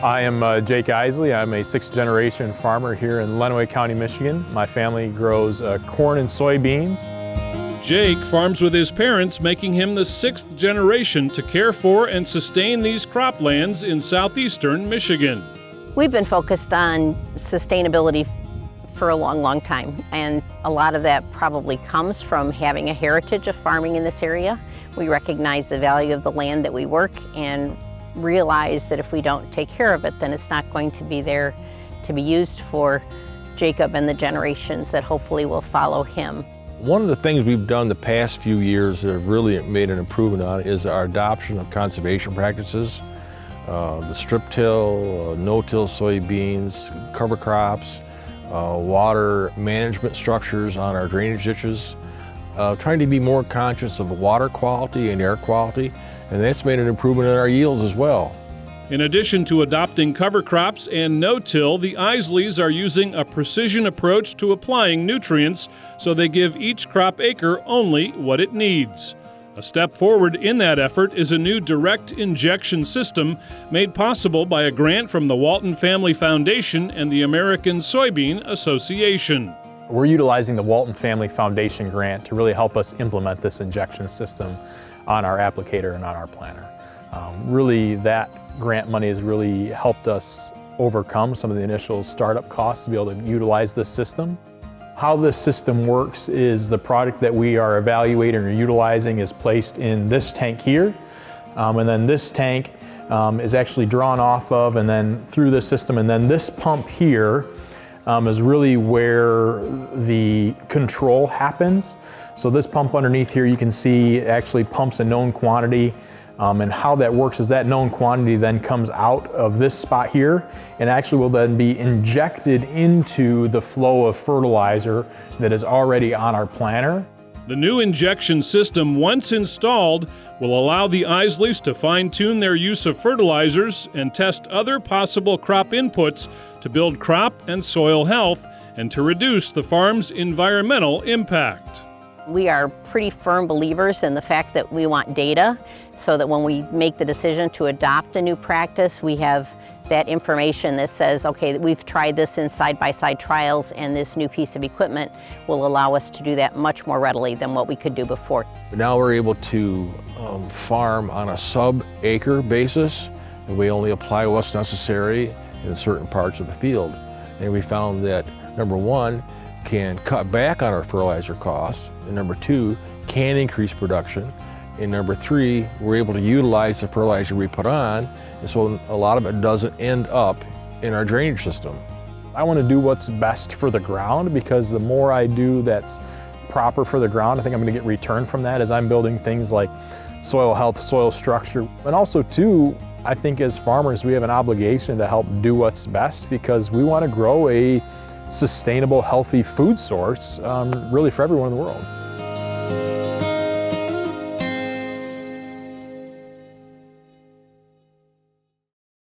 I am Jake Isley. I'm a sixth-generation farmer here in Lenawee County, Michigan. My family grows corn and soybeans. Jake farms with his parents, making him the sixth generation to care for and sustain these croplands in southeastern Michigan. We've been focused on sustainability for a long, long time, and a lot of that probably comes from having a heritage of farming in this area. We recognize the value of the land that we work and realize that if we don't take care of it, then it's not going to be there to be used for Jacob and the generations that hopefully will follow him. One of the things we've done the past few years that have really made an improvement on is our adoption of conservation practices. The strip till, no-till soybeans, cover crops, water management structures on our drainage ditches, trying to be more conscious of water quality and air quality, and that's made an improvement in our yields as well. In addition to adopting cover crops and no-till, the Isleys are using a precision approach to applying nutrients so they give each crop acre only what it needs. A step forward in that effort is a new direct injection system made possible by a grant from the Walton Family Foundation and the American Soybean Association. We're utilizing the Walton Family Foundation grant to really help us implement this injection system on our applicator and on our planter. Really, that grant money has really helped us overcome some of the initial startup costs to be able to utilize this system. How this system works is the product that we are evaluating or utilizing is placed in this tank here, and then this tank is actually drawn off of and then through the system, and then this pump here is really where the control happens. So this pump underneath here, you can see it actually pumps a known quantity, and how that works is that known quantity then comes out of this spot here and actually will then be injected into the flow of fertilizer that is already on our planter. The new injection system, once installed, will allow the Isleys to fine-tune their use of fertilizers and test other possible crop inputs to build crop and soil health and to reduce the farm's environmental impact. We are pretty firm believers in the fact that we want data so that when we make the decision to adopt a new practice, we have that information that says, okay, we've tried this in side-by-side trials and this new piece of equipment will allow us to do that much more readily than what we could do before. Now we're able to farm on a sub-acre basis, and we only apply what's necessary in certain parts of the field. And we found that, number one, can cut back on our fertilizer costs, and number two, can increase production, and number three, we're able to utilize the fertilizer we put on, and so a lot of it doesn't end up in our drainage system. I want to do what's best for the ground, because the more I do that's proper for the ground, I think I'm going to get return from that as I'm building things like soil health, soil structure. And also too, I think as farmers we have an obligation to help do what's best, because we want to grow a sustainable, healthy food source really for everyone in the world.